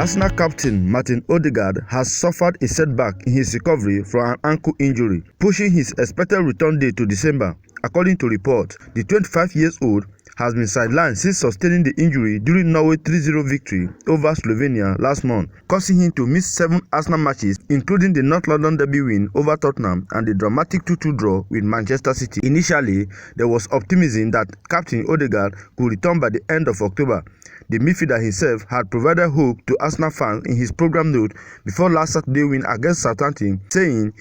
Arsenal captain Martin ODEGAARD has suffered a setback in his recovery from an ankle injury, pushing his expected return date to December. According to reports, the 25-year-old has been sidelined since sustaining the injury during Norway's 3-0 victory over Slovenia last month, causing him to miss 7 Arsenal matches, including the North London derby win over Tottenham and the dramatic 2-2 draw with Manchester City. Initially, there was optimism that Captain ODEGAARD could return by the end of October. The midfielder himself had provided hope to Arsenal fans in his program note before last Saturday's win against Southampton, saying,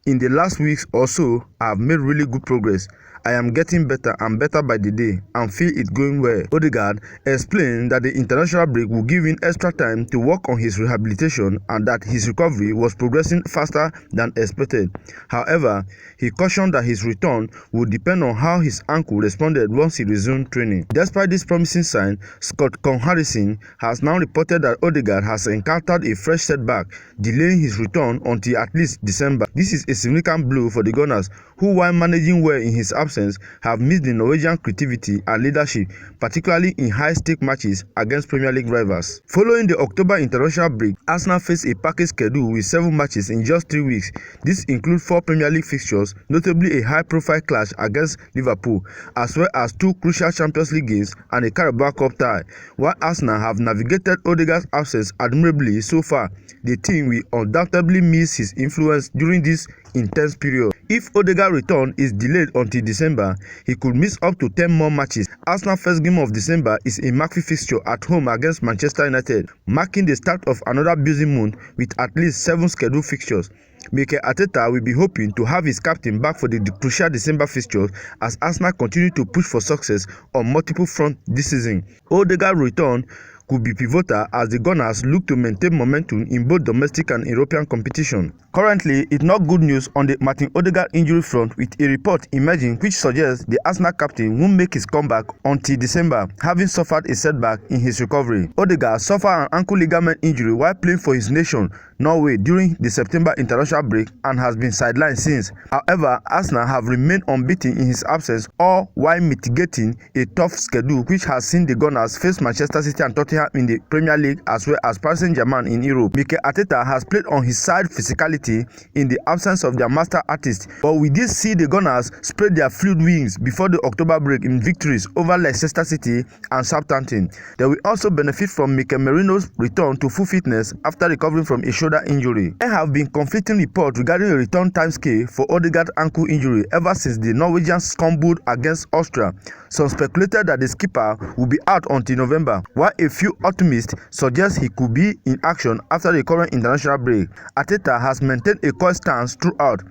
"In the last weeks or so, I have made really good progress. I am getting better and better by the day and feel it going well." ODEGAARD explained that the international break will give him extra time to work on his rehabilitation and that his recovery was progressing faster than expected. However, he cautioned that his return would depend on how his ankle responded once he resumed training. Despite this promising sign, Scott Harrison has now reported that ODEGAARD has encountered a fresh setback, delaying his return until at least December. This is a significant blow for the Gunners, who, while managing well in his absence, have missed the Norwegian creativity and leadership, particularly in high-stake matches against Premier League rivals. Following the October international break, Arsenal face a packed schedule with 7 matches in just 3 weeks. This includes 4 Premier League fixtures, notably a high-profile clash against Liverpool, as well as 2 crucial Champions League games and a Carabao Cup tie. While Arsenal have navigated ODEGAARD's absence admirably so far, the team will undoubtedly miss his influence during this intense period. If ODEGAARD's return is delayed until December, he could miss up to 10 more matches. Arsenal's first game of December is a marquee fixture at home against Manchester United, marking the start of another busy month with at least 7 scheduled fixtures. Mikel Arteta will be hoping to have his captain back for the crucial December fixtures as Arsenal continue to push for success on multiple fronts this season. ODEGAARD's return could be pivotal as the Gunners look to maintain momentum in both domestic and European competition. Currently, it's not good news on the Martin ODEGAARD injury front, with a report emerging which suggests the Arsenal captain won't make his comeback until December, having suffered a setback in his recovery. ODEGAARD suffered an ankle ligament injury while playing for his nation, Norway, during the September international break and has been sidelined since. However, Arsenal have remained unbeaten in his absence, all while mitigating a tough schedule which has seen the Gunners face Manchester City and Tottenham in the Premier League as well as Paris Saint-Germain in Europe. Mikel Arteta has played on his side physicality in the absence of their master artist, but we did see the Gunners spread their fluid wings before the October break in victories over Leicester City and Southampton. They will also benefit from Mikel Merino's return to full fitness after recovering from a shoulder injury. There have been conflicting reports regarding a return timescale for ODEGAARD's ankle injury ever since the Norwegians stumbled against Austria. Some speculated that the skipper will be out until November, while a few optimists suggest he could be in action after the current international break. Arteta has maintained a coy stance throughout.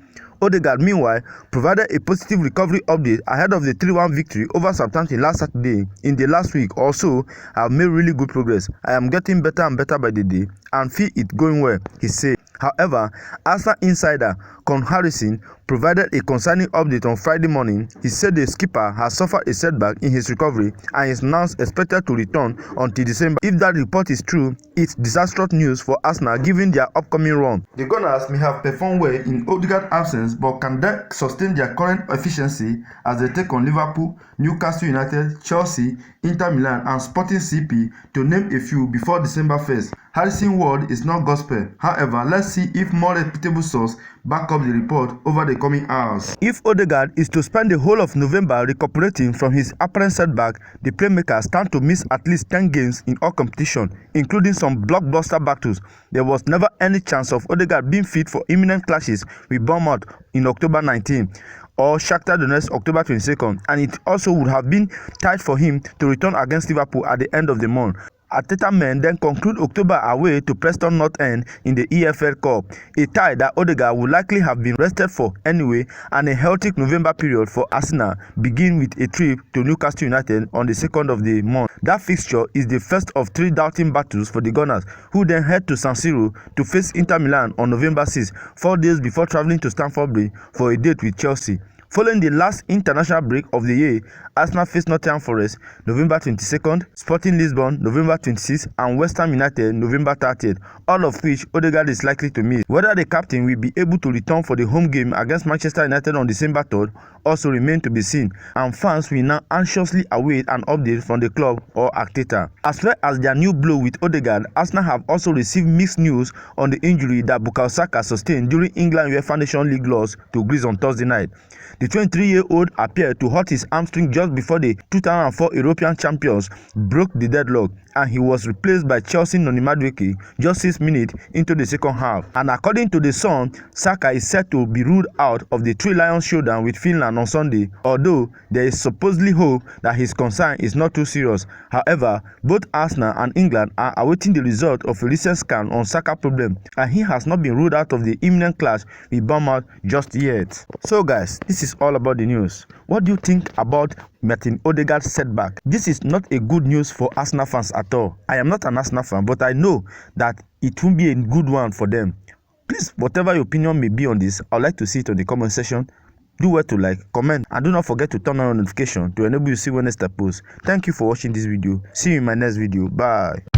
ODEGAARD, meanwhile, provided a positive recovery update ahead of the 3-1 victory over Southampton last Saturday. In the last week or so, I have made really good progress. I am getting better and better by the day and feel it going well, he said. However, Arsenal insider Harrison provided a concerning update on Friday morning. He said the skipper has suffered a setback in his recovery and is now expected to return until December. If that report is true, it's disastrous news for Arsenal given their upcoming run. The Gunners may have performed well in ODEGAARD's absence, but can they sustain their current efficiency as they take on Liverpool, Newcastle United, Chelsea, Inter Milan and Sporting CP, to name a few, before December 1st? Harrison's word is not gospel. However, let's see if more reputable sources back up the report over the coming hours. If ODEGAARD is to spend the whole of November recuperating from his apparent setback, the playmaker stand to miss at least 10 games in all competition, including some blockbuster battles. There was never any chance of ODEGAARD being fit for imminent clashes with Bournemouth in October 19 or Shakhtar Donetsk October 22nd, and it also would have been tight for him to return against Liverpool at the end of the month. Arteta men then conclude October away to Preston North End in the EFL Cup, a tie that ODEGAARD would likely have been rested for anyway, and a healthy November period for Arsenal begin with a trip to Newcastle United on the 2nd of the month. That fixture is the first of 3 doubting battles for the Gunners, who then head to San Siro to face Inter Milan on November 6, 4 days before travelling to Stamford Bridge for a date with Chelsea. Following the last international break of the year, Arsenal face Nottingham Forest November 22nd, Sporting Lisbon November 26th, and West Ham United November 30th, all of which Odegaard is likely to miss. Whether the captain will be able to return for the home game against Manchester United on December 3rd also remains to be seen, and fans will now anxiously await an update from the club or Arteta. As well as their new blow with Odegaard, Arsenal have also received mixed news on the injury that Bukayo Saka sustained during England UEFA Nations League loss to Greece on Thursday night. The 23-year-old appeared to hurt his hamstring just before the 2004 European champions broke the deadlock, and he was replaced by Chelsea Noni Madueke just 6 minutes into the second half. And according to The Sun, Saka is set to be ruled out of the Three Lions showdown with Finland on Sunday, although there is supposedly hope that his concern is not too serious. However, both Arsenal and England are awaiting the result of a recent scan on Saka's problem, and he has not been ruled out of the imminent clash with Bournemouth just yet. So guys, this is all about the news. What do you think about Martin Odegaard's setback? This is not a good news for Arsenal fans at all. I am not an Arsenal fan, but I know that it won't be a good one for them. Please, whatever your opinion may be on this, I'd like to see it on the comment section. Do well to like, comment, and do not forget to turn on notification to enable you to see when next I post. Thank you for watching this video. See you in my next video. Bye.